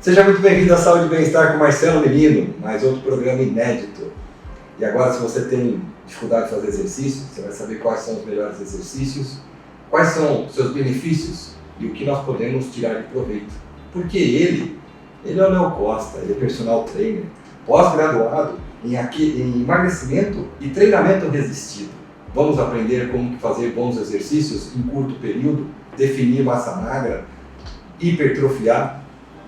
Seja muito bem-vindo à Saúde e Bem-Estar com Marcelo Menino, mais outro programa inédito. E agora, se você tem dificuldade de fazer exercício, você vai saber quais são os melhores exercícios, quais são os seus benefícios e o que nós podemos tirar de proveito. Porque ele é o Léo Costa, ele é personal trainer, pós-graduado em emagrecimento e treinamento resistido. Vamos aprender como fazer bons exercícios em curto período, definir massa magra, hipertrofiar.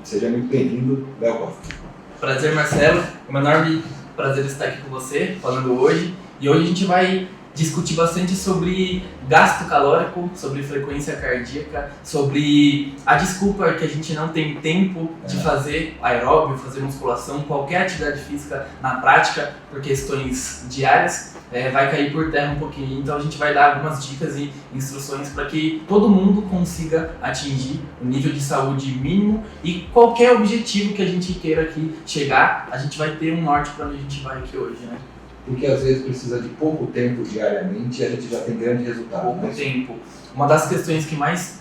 Seja muito bem-vindo, Léo Costa. Prazer, Marcelo. É um enorme prazer estar aqui com você, falando hoje. E hoje a gente vai discutir bastante sobre gasto calórico, sobre frequência cardíaca, sobre a desculpa que a gente não tem tempo de fazer aeróbio, fazer musculação, qualquer atividade física na prática, por questões diárias, vai cair por terra um pouquinho. Então a gente vai dar algumas dicas e instruções para que todo mundo consiga atingir o nível de saúde mínimo e qualquer objetivo que a gente queira aqui chegar, a gente vai ter um norte para onde a gente vai aqui hoje, né? Porque às vezes precisa de pouco tempo diariamente e a gente já tem grande resultado. Pouco tempo. Uma das questões que mais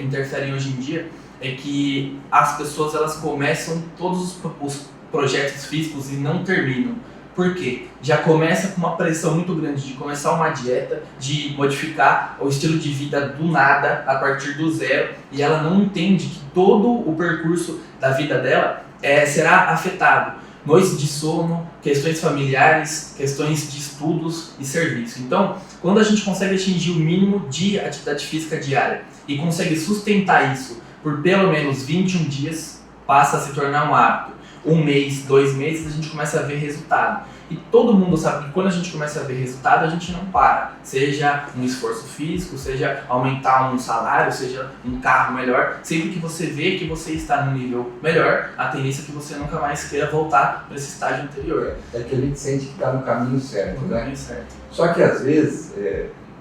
interferem hoje em dia é que as pessoas elas começam todos os projetos físicos e não terminam. Por quê? Já começa com uma pressão muito grande de começar uma dieta, de modificar o estilo de vida do nada, a partir do zero, e ela não entende que todo o percurso da vida dela será afetado. Noites de sono, questões familiares, questões de estudos e serviço. Então, quando a gente consegue atingir o mínimo de atividade física diária e consegue sustentar isso por pelo menos 21 dias, passa a se tornar um hábito. 1 mês, 2 meses, a gente começa a ver resultado. E todo mundo sabe que quando a gente começa a ver resultado, a gente não para. Seja um esforço físico, seja aumentar um salário, seja um carro melhor. Sempre que você vê que você está no nível melhor, a tendência é que você nunca mais queira voltar para esse estágio anterior. É que a gente sente que está no caminho certo, No né? caminho certo. Só que às vezes,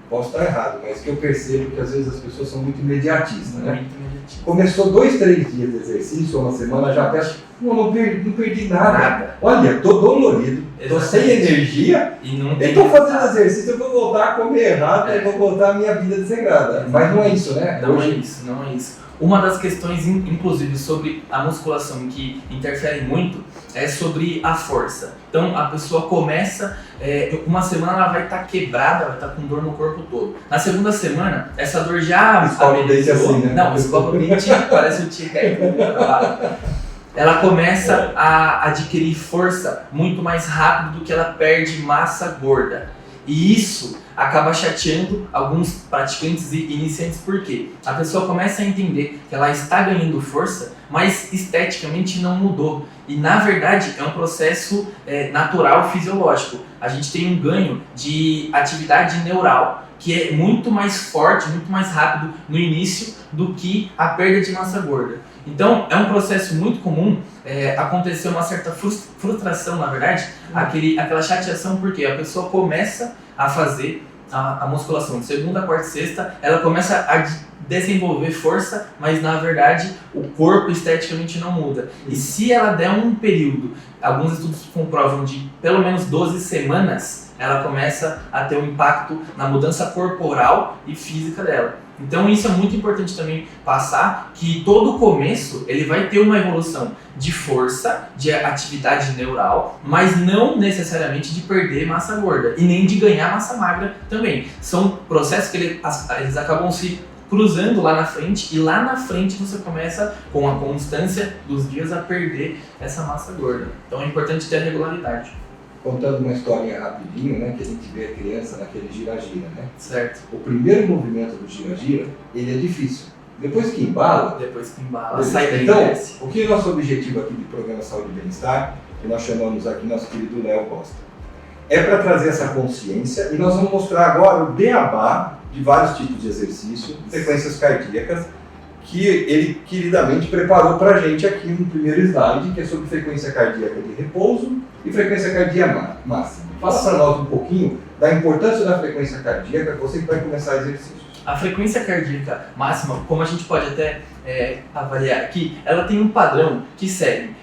posso estar errado, mas que eu percebo que às vezes as pessoas são muito imediatistas, né? Muito imediatista. Começou 2, 3 dias de exercício, uma semana, já pensa, não perdi nada. Olha, tô dolorido, tô sem energia, E não eu tô fazendo exercício, eu vou voltar a comer errado, eu vou voltar a minha vida desregrada. Mas não é isso, né? Não é isso. Uma das questões, inclusive, sobre a musculação que interfere muito é sobre a força. Então, a pessoa começa, uma semana ela vai estar quebrada, vai estar com dor no corpo todo. Na segunda semana, essa dor já escova o dente assim, né? Não, escova o dente, parece o T-Rex. Ela começa a adquirir força muito mais rápido do que ela perde massa gorda. E isso acaba chateando alguns praticantes e iniciantes, porque a pessoa começa a entender que ela está ganhando força, mas esteticamente não mudou. E na verdade é um processo natural, fisiológico. A gente tem um ganho de atividade neural que é muito mais forte, muito mais rápido no início do que a perda de massa gorda. Então é um processo muito comum acontecer uma certa frustração, na verdade, aquela chateação, porque a pessoa começa a fazer a musculação de segunda, quarta e sexta, ela começa a desenvolver força, mas na verdade o corpo esteticamente não muda. E se ela der um período, alguns estudos comprovam de pelo menos 12 semanas, ela começa a ter um impacto na mudança corporal e física dela. Então isso é muito importante também passar, que todo começo ele vai ter uma evolução de força, de atividade neural, mas não necessariamente de perder massa gorda e nem de ganhar massa magra também. São processos que eles acabam se cruzando lá na frente, e lá na frente você começa com a constância dos dias a perder essa massa gorda. Então é importante ter a regularidade. Contando uma historinha rapidinho, né, que a gente vê a criança naquele gira-gira, né? Certo. O primeiro movimento do gira-gira, ele é difícil. Depois que embala, sai daí. Então, o que é nosso objetivo aqui do programa Saúde e Bem-Estar, que nós chamamos aqui nosso querido Léo Costa, é para trazer essa consciência, e nós vamos mostrar agora o beabá de vários tipos de exercício, frequências cardíacas, que ele queridamente preparou para a gente aqui no primeiro slide, que é sobre frequência cardíaca de repouso e frequência cardíaca máxima. Fala para nós um pouquinho da importância da frequência cardíaca, você que vai começar o exercício. A frequência cardíaca máxima, como a gente pode até avaliar aqui, ela tem um padrão que segue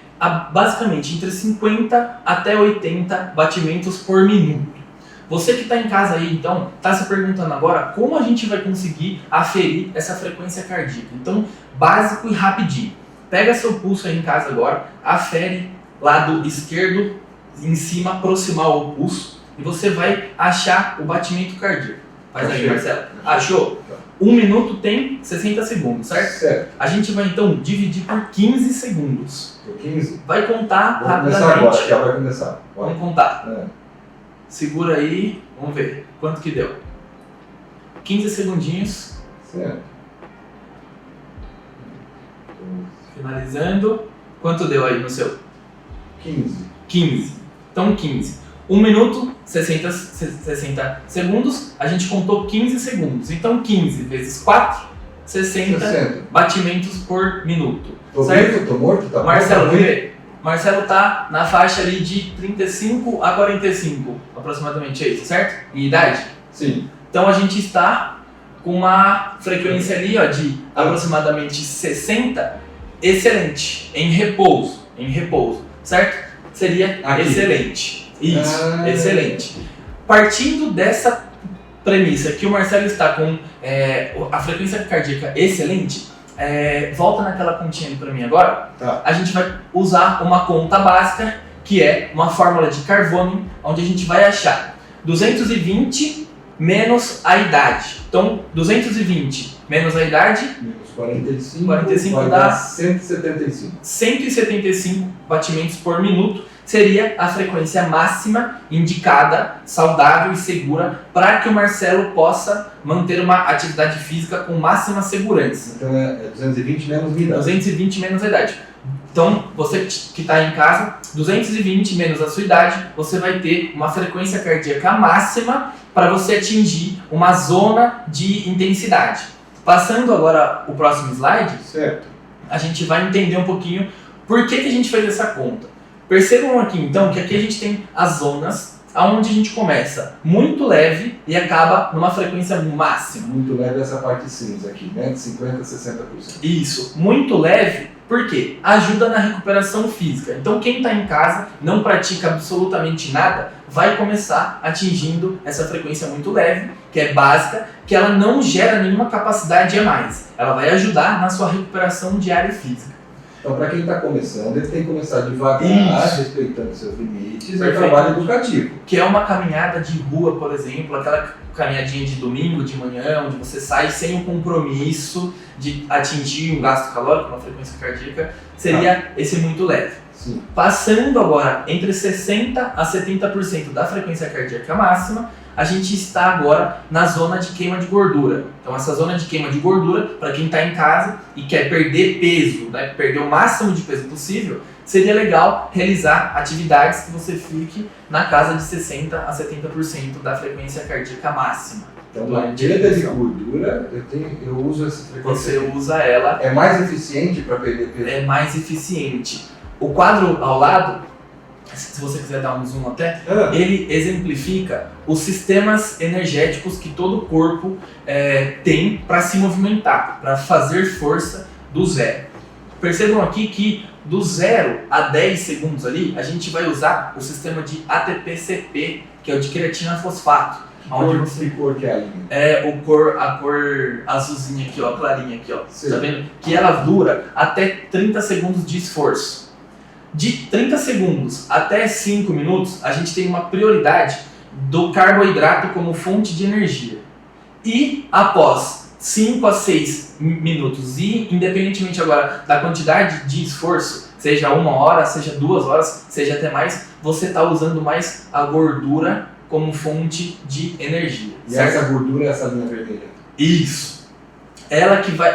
basicamente entre 50 até 80 batimentos por minuto. Você que está em casa aí, então, está se perguntando agora como a gente vai conseguir aferir essa frequência cardíaca. Então, básico e rapidinho. Pega seu pulso aí em casa agora, afere lado esquerdo em cima, proximal ao pulso, e você vai achar o batimento cardíaco. Faz aí, Marcelo. Achou? 1 minuto tem 60 segundos, certo? Certo. A gente vai então dividir por 15 segundos. Por 15? Vai contar Vamos rapidamente. começar agora, já vai começar. Vamos contar. É. Segura aí, vamos ver quanto que deu. 15 segundinhos. Certo. Finalizando. Quanto deu aí no seu? 15. 15. Então 15. 1 minuto, 60 segundos, a gente contou 15 segundos. Então 15 vezes 4, 60 batimentos por minuto. Tô certo? vivo, tô morto, tá Marcelo, bom? vê. Marcelo tá na faixa ali de 35 a 45, aproximadamente, é isso, certo? Em idade? Sim. Então a gente está com uma frequência ali, ó, de aproximadamente 60, excelente, em repouso, certo? Seria aqui. Excelente. Isso, excelente. Partindo dessa premissa que o Marcelo está com a frequência cardíaca excelente, volta naquela continha ali para mim agora. Tá. A gente vai usar uma conta básica, que é uma fórmula de Carvone, onde a gente vai achar 220 menos a idade. Então, 220 menos a idade, Menos 45, 45 vai dá dar 175. 175 batimentos por minuto seria a frequência máxima indicada, saudável e segura para que o Marcelo possa manter uma atividade física com máxima segurança. Então é 220 menos minha idade. 220 menos a idade. Então, você que está em casa, 220 menos a sua idade, você vai ter uma frequência cardíaca máxima para você atingir uma zona de intensidade. Passando agora o próximo slide, Certo. a gente vai entender um pouquinho por que a gente fez essa conta. Percebam aqui então que aqui a gente tem as zonas onde a gente começa muito leve e acaba numa frequência máxima. Muito leve essa parte cinza aqui, né? De 50% a 60%. Isso, muito leve, por quê? Ajuda na recuperação física. Então quem está em casa, não pratica absolutamente nada, vai começar atingindo essa frequência muito leve, que é básica, que ela não gera nenhuma capacidade a mais. Ela vai ajudar na sua recuperação diária e física. Então, para quem está começando, ele tem que começar devagar, respeitando seus limites, é um Perfeito. trabalho educativo. Que é uma caminhada de rua, por exemplo, aquela caminhadinha de domingo, de manhã, onde você sai sem o compromisso de atingir um gasto calórico, uma frequência cardíaca, seria esse muito leve. Sim. Passando agora entre 60% a 70% da frequência cardíaca máxima, a gente está agora na zona de queima de gordura. Então essa zona de queima de gordura, para quem está em casa e quer perder peso, né, perder o máximo de peso possível, seria legal realizar atividades que você fique na casa de 60% a 70% da frequência cardíaca máxima. Então, na perda de gordura, eu uso essa frequência. Você usa ela. É mais eficiente para perder peso? É mais eficiente. O quadro ao lado, se você quiser dar um zoom até, ele exemplifica os sistemas energéticos que todo o corpo tem para se movimentar, para fazer força do zero. Percebam aqui que do 0 a 10 segundos ali, a gente vai usar o sistema de ATP-CP, que é o de creatina fosfato. Que cor que é a linha? A cor azulzinha aqui, ó, clarinha aqui, ó. Sim. Tá vendo? Que ela dura até 30 segundos de esforço. De 30 segundos até 5 minutos, a gente tem uma prioridade do carboidrato como fonte de energia. E após 5 a 6 minutos, e independentemente agora da quantidade de esforço, seja 1 hora, seja 2 horas, seja até mais, você está usando mais a gordura como fonte de energia. E certo? essa gordura é essa linha vermelha? Isso. Ela que vai.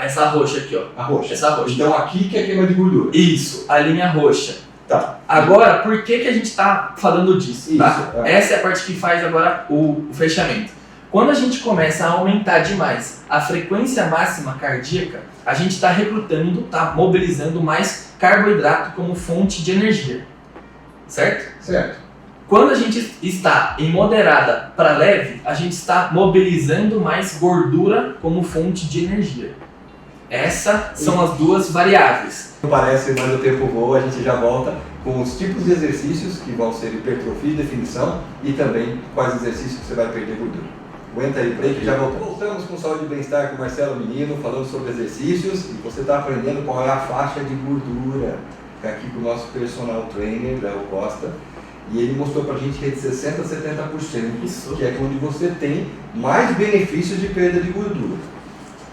Essa roxa aqui, ó. A roxa. Essa roxa. Então aqui que é queima de gordura. Isso, a linha roxa. Tá. Agora, por que a gente está falando disso? Isso, Tá? é. Essa é a parte que faz agora o fechamento. Quando a gente começa a aumentar demais a frequência máxima cardíaca, a gente está recrutando, está mobilizando mais carboidrato como fonte de energia. Certo? Certo. Quando a gente está em moderada para leve, a gente está mobilizando mais gordura como fonte de energia. Essas são as duas variáveis. Não parece, mas o tempo voa, a gente já volta com os tipos de exercícios que vão ser hipertrofia e definição e também quais exercícios que você vai perder gordura. Aguenta aí, break, já voltamos. Voltamos com Saúde e Bem-Estar com o Marcelo Menino, falando sobre exercícios, e você está aprendendo qual é a faixa de gordura. Está aqui com o nosso personal trainer, Léo Costa, e ele mostrou pra gente que é de 60% a 70%, Isso. que é onde você tem mais benefícios de perda de gordura.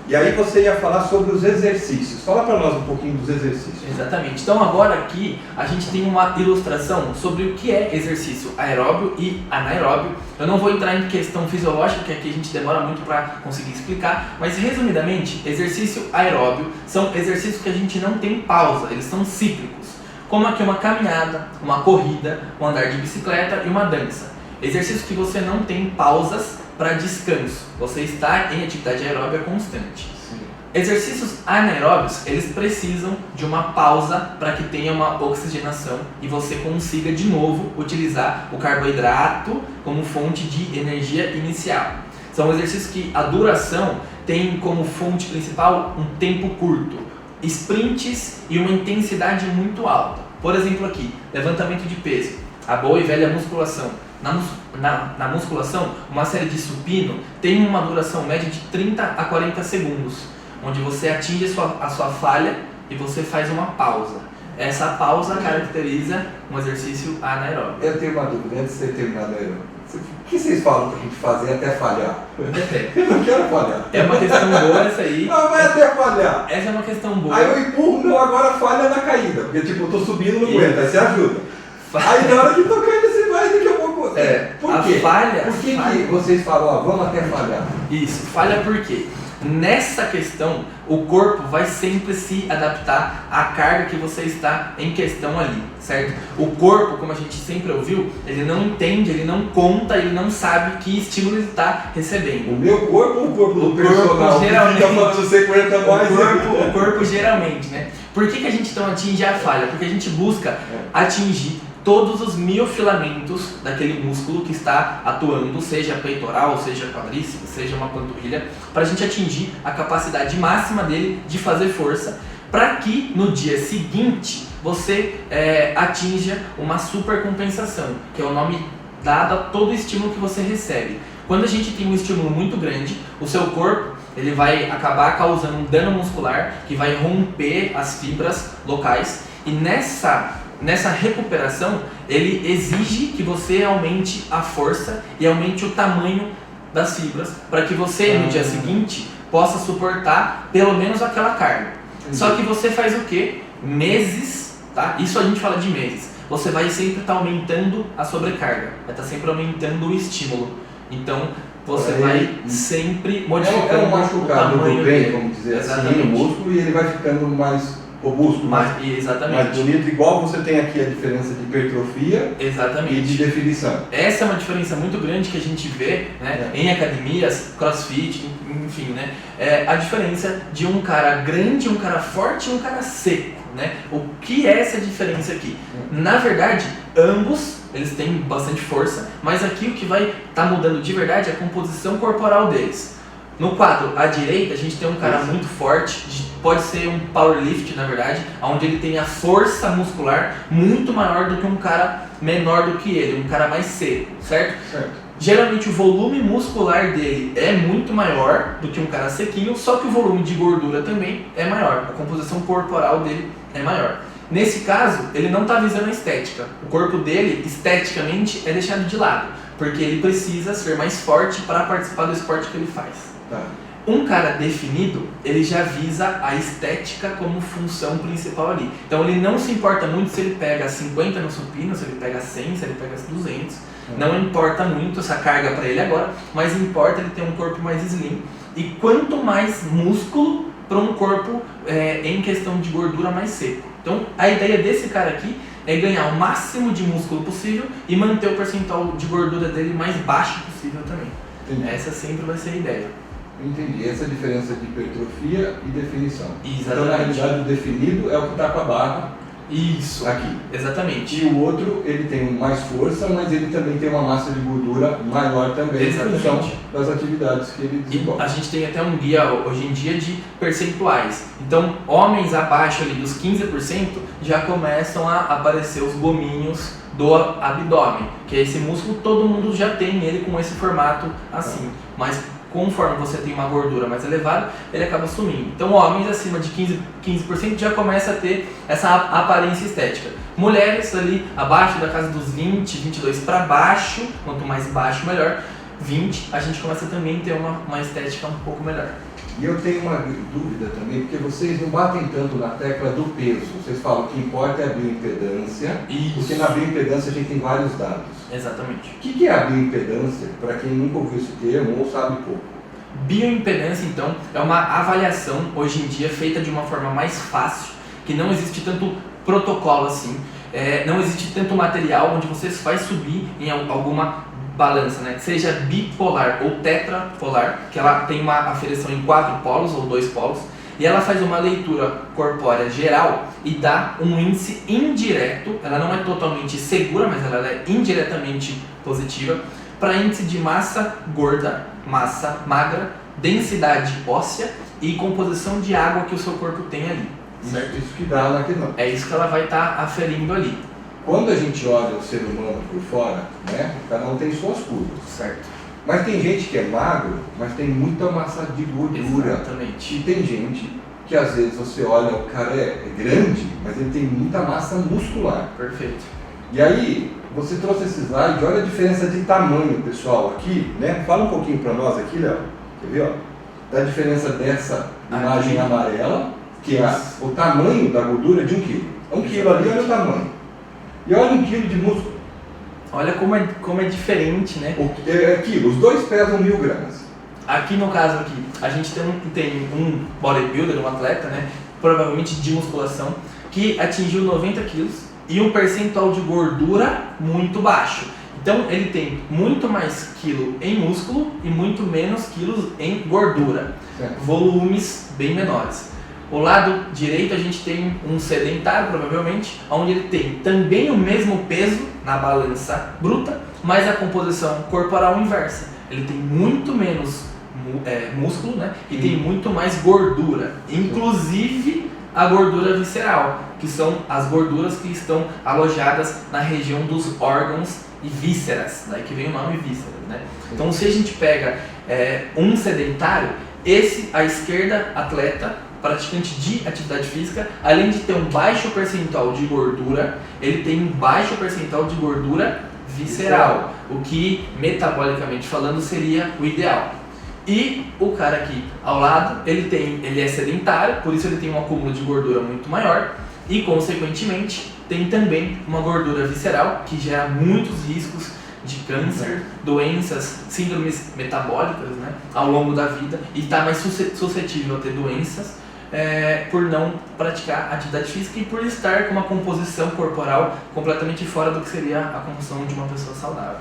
E aí você ia falar sobre os exercícios. Fala para nós um pouquinho dos exercícios. Exatamente. Então agora aqui a gente tem uma ilustração sobre o que é exercício aeróbio e anaeróbio. Eu não vou entrar em questão fisiológica, que aqui a gente demora muito para conseguir explicar, mas resumidamente, exercício aeróbio são exercícios que a gente não tem pausa, eles são cíclicos. Como aqui uma caminhada, uma corrida, um andar de bicicleta e uma dança. Exercícios que você não tem pausas para descanso, você está em atividade aeróbica constante. Sim. Exercícios anaeróbios, eles precisam de uma pausa para que tenha uma oxigenação e você consiga de novo utilizar o carboidrato como fonte de energia inicial. São exercícios que a duração tem como fonte principal um tempo curto, sprints e uma intensidade muito alta. Por exemplo aqui, levantamento de peso, a boa e velha musculação. Na musculação, uma série de supino tem uma duração média de 30 a 40 segundos, onde você atinge a sua falha e você faz uma pausa. Essa pausa caracteriza um exercício anaeróbio. Eu tenho uma dúvida, antes de você terminar do aeróbio. O que vocês falam pra gente fazer até falhar? Eu não quero falhar. É uma questão boa essa aí. Não, vai até falhar. Essa é uma questão boa. Aí eu empurro, não, agora falha na caída. Porque tipo, eu tô subindo, não aguento, aí você ajuda. Aí na hora que tô caindo, você vai daqui a pouco. Por quê? Falha. Por que vocês falam, ó, vamos até falhar? Isso, falha por quê? Nessa questão, o corpo vai sempre se adaptar à carga que você está em questão ali, certo? O corpo, como a gente sempre ouviu, ele não entende, ele não conta, ele não sabe que estímulo ele está recebendo. O meu corpo ou o corpo do personal? Geralmente, você aguenta mais. O corpo geralmente, né? Por que a gente então atinge a falha? Porque a gente busca atingir todos os miofilamentos daquele músculo que está atuando, seja peitoral, seja quadríceps, seja uma panturrilha, para a gente atingir a capacidade máxima dele de fazer força, para que no dia seguinte você atinja uma supercompensação, que é o nome dado a todo estímulo que você recebe. Quando a gente tem um estímulo muito grande, o seu corpo ele vai acabar causando um dano muscular que vai romper as fibras locais, e nessa recuperação, ele exige que você aumente a força e aumente o tamanho das fibras para que você, no dia seguinte, possa suportar pelo menos aquela carga. Só que você faz o quê? Meses, tá? Isso a gente fala de meses. Você vai sempre estar aumentando a sobrecarga, vai estar sempre aumentando o estímulo. Então, você vai sempre modificando um machucado o tamanho do bem, dele. vamos dizer Exatamente. assim, no músculo, e ele vai ficando mais robusto, mais bonito, igual você tem aqui a diferença de hipertrofia Exatamente. E de definição. Essa é uma diferença muito grande que a gente vê, né, em academias, crossfit, enfim, né, a diferença de um cara grande, um cara forte e um cara seco, né? O que é essa diferença aqui? Na verdade, ambos eles têm bastante força, mas aqui o que vai estar mudando de verdade é a composição corporal deles. No quadro à direita, a gente tem um cara muito forte, pode ser um powerlift, na verdade, onde ele tem a força muscular muito maior do que um cara menor do que ele, um cara mais seco, certo? Geralmente o volume muscular dele é muito maior do que um cara sequinho, só que o volume de gordura também é maior, a composição corporal dele é maior. Nesse caso, ele não está visando a estética, o corpo dele, esteticamente, é deixado de lado, porque ele precisa ser mais forte para participar do esporte que ele faz. Um cara definido, ele já visa a estética como função principal ali. Então ele não se importa muito se ele pega 50 no supino, se ele pega 100, se ele pega 200. Não importa muito essa carga para ele agora, mas importa ele ter um corpo mais slim. E quanto mais músculo para um corpo em questão de gordura mais seco. Então a ideia desse cara aqui é ganhar o máximo de músculo possível e manter o percentual de gordura dele mais baixo possível também. Entendi. Essa sempre vai ser a ideia. Entendi, essa é a diferença de hipertrofia e definição. Exatamente. Então, na realidade, o definido é o que está com a barra Isso, aqui. exatamente. E o outro, ele tem mais força, mas ele também tem uma massa de gordura maior também, em função das atividades que ele desenvolve. E a gente tem até um guia hoje em dia de percentuais. Então, homens abaixo ali dos 15% já começam a aparecer os gominhos do abdômen, que é esse músculo, todo mundo já tem ele com esse formato assim, mas conforme você tem uma gordura mais elevada, ele acaba sumindo. Então, homens acima de 15% já começa a ter essa aparência estética. Mulheres ali abaixo da casa dos 20, 22 para baixo, quanto mais baixo melhor, 20, a gente começa também a ter uma estética um pouco melhor. E eu tenho uma dúvida também, porque vocês não batem tanto na tecla do peso. Vocês falam que o que importa é a bioimpedância, porque na bioimpedância a gente tem vários dados. Exatamente. O que é a bioimpedância, para quem nunca ouviu esse termo ou sabe pouco? Bioimpedância, então, é uma avaliação, hoje em dia, feita de uma forma mais fácil, que não existe tanto protocolo assim, não existe tanto material onde você faz subir em alguma balança, né? Seja bipolar ou tetrapolar, que ela tem uma aferição em 4 polos ou 2 polos, e ela faz uma leitura corpórea geral e dá um índice indireto, ela não é totalmente segura, mas ela é indiretamente positiva, para índice de massa gorda, massa magra, densidade óssea e composição de água que o seu corpo tem ali. Certo? Isso que dá naquele não. É isso que ela vai estar aferindo ali. Quando a gente olha o ser humano por fora, né, cada um tem suas curvas. Certo. Mas tem gente que é magro, mas tem muita massa de gordura. Exatamente. E tem gente que às vezes você olha, o cara é grande, mas ele tem muita massa muscular. Perfeito. E aí, você trouxe esse slide, olha a diferença de tamanho, pessoal, aqui, né? Fala um pouquinho para nós aqui, Léo. Quer ver, ó? Da diferença dessa imagem amarela, que é o tamanho da gordura de 1 kg. 1 kg ali, olha o tamanho. E olha 1 kg de músculo. Olha como é diferente, né? Os dois pesam 1000 gramas. Aqui no caso aqui, a gente tem um bodybuilder, um atleta, né? Provavelmente de musculação, que atingiu 90 quilos e um percentual de gordura muito baixo. Então ele tem muito mais quilo em músculo e muito menos quilos em gordura. Certo. Volumes bem menores. O lado direito a gente tem um sedentário, provavelmente, onde ele tem também o mesmo peso na balança bruta, mas a composição corporal inversa. Ele tem muito menos músculo, né? E tem muito mais gordura, inclusive a gordura visceral, que são as gorduras que estão alojadas na região dos órgãos e vísceras, daí que vem o nome vísceras, né? Então, se a gente pega um sedentário, à esquerda, atleta, praticante de atividade física, além de ter um baixo percentual de gordura, ele tem um baixo percentual de gordura visceral, o que, metabolicamente falando, seria o ideal. E o cara aqui ao lado, ele é sedentário, por isso ele tem um acúmulo de gordura muito maior e, consequentemente, tem também uma gordura visceral que gera muitos riscos de câncer, doenças, síndromes metabólicas, né, ao longo da vida, e está mais suscetível a ter doenças por não praticar atividade física e por estar com uma composição corporal completamente fora do que seria a composição de uma pessoa saudável.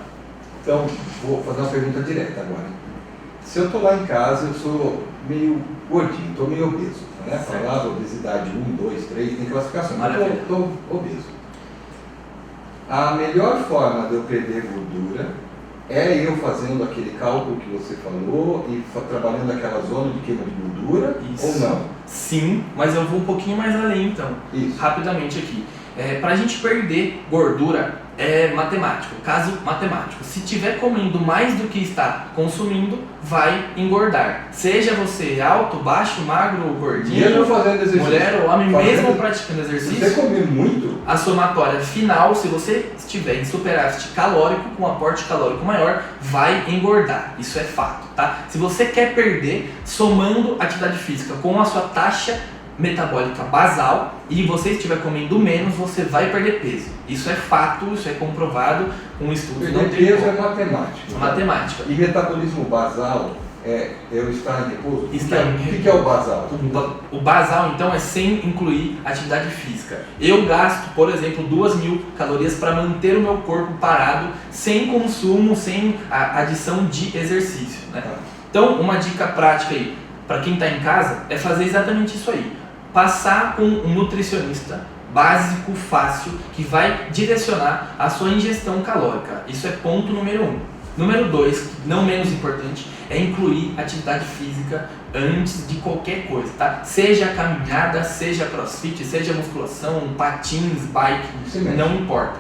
Então, vou fazer uma pergunta direta agora. Se eu estou lá em casa, eu sou meio gordinho, estou meio obeso, né? Falava obesidade 1, 2, 3, tem classificação, mas eu estou obeso. A melhor forma de eu perder gordura é eu fazendo aquele cálculo que você falou e trabalhando aquela zona de queima de gordura. Isso. Ou não? Sim, mas eu vou um pouquinho mais além então. Isso. Rapidamente aqui. Para a gente perder gordura é matemático, caso matemático. Se tiver comendo mais do que está consumindo, vai engordar. Seja você alto, baixo, magro ou gordinho, mesmo fazendo exercício, mulher ou homem, mesmo praticando exercício, se você comer muito, a somatória final, se você estiver em superávit calórico, com um aporte calórico maior, vai engordar. Isso é fato, tá? Se você quer perder, somando atividade física com a sua taxa metabólica basal e você estiver comendo menos, você vai perder peso. Isso é fato, isso é comprovado com estudos. Perder peso é matemática. Matemática. E metabolismo basal é eu estar em repouso? O que é o basal? O basal, então, é sem incluir atividade física. Eu gasto, por exemplo, 2.000 calorias para manter o meu corpo parado, sem consumo, sem a adição de exercício, né? Então, uma dica prática aí, para quem está em casa, é fazer exatamente isso aí. Passar com um nutricionista básico, fácil, que vai direcionar a sua ingestão calórica. Isso é ponto número 1. Número 2, não menos importante, é incluir atividade física antes de qualquer coisa, tá? Seja caminhada, seja crossfit, seja musculação, patins, bike, não importa.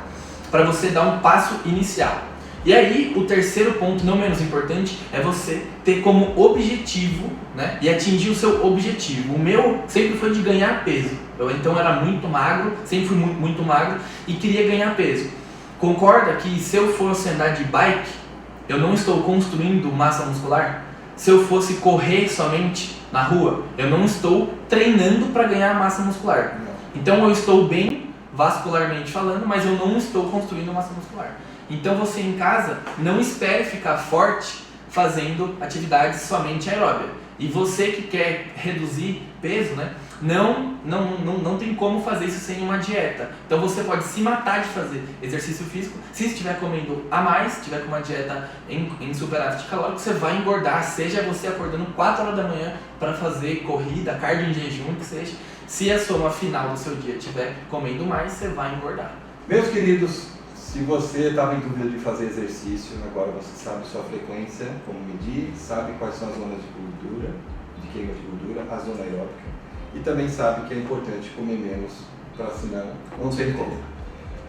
Para você dar um passo inicial. E aí, o terceiro ponto, não menos importante, é você ter como objetivo, né, e atingir o seu objetivo. O meu sempre foi de ganhar peso. Eu então era muito magro, sempre fui muito magro e queria ganhar peso. Concorda que se eu fosse andar de bike, eu não estou construindo massa muscular? Se eu fosse correr somente na rua, eu não estou treinando para ganhar massa muscular. Então eu estou bem vascularmente falando, mas eu não estou construindo massa muscular. Então você em casa não espere ficar forte fazendo atividades somente aeróbia. E você que quer reduzir peso, né, não tem como fazer isso sem uma dieta. Então você pode se matar de fazer exercício físico. Se estiver comendo a mais, estiver com uma dieta em superávit calórico, você vai engordar, seja você acordando 4 horas da manhã para fazer corrida, cardio em jejum, que seja. Se a soma final do seu dia estiver comendo mais, você vai engordar. Meus queridos, se você estava em dúvida de fazer exercício, agora você sabe sua frequência, como medir, sabe quais são as zonas de gordura, de queima de gordura, a zona aeróbica, e também sabe que é importante comer menos, para senão não tem como.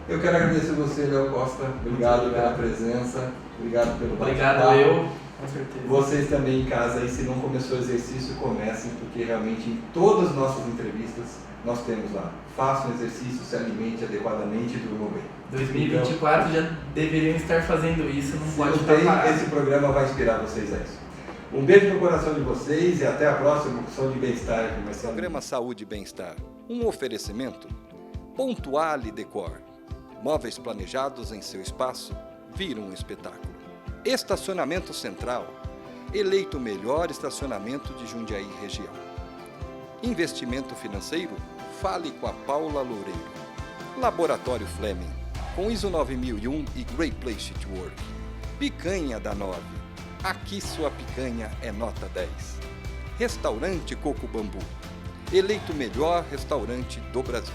Eu quero agradecer você, Léo Costa. Obrigado pela presença, obrigado pelo bate-papo. Obrigado, eu, com certeza. Vocês também em casa, aí, se não começou o exercício, comecem, porque realmente em todas as nossas entrevistas nós temos lá. Faça um exercício, se alimente adequadamente e durma bem. 2024 então, já deveriam estar fazendo isso, não pode estar parado. Esse programa vai inspirar vocês a isso. Um beijo no coração de vocês e até a próxima Saúde e Bem-Estar. Programa Saúde e Bem-Estar. Um oferecimento Pontuale Decor. Móveis planejados em seu espaço viram um espetáculo. Estacionamento Central. Eleito o melhor estacionamento de Jundiaí região. Investimento financeiro? Fale com a Paula Loureiro. Laboratório Fleming, com ISO 9001 e Great Place to Work. Picanha da 9. Aqui sua picanha é nota 10. Restaurante Coco Bambu. Eleito o melhor restaurante do Brasil.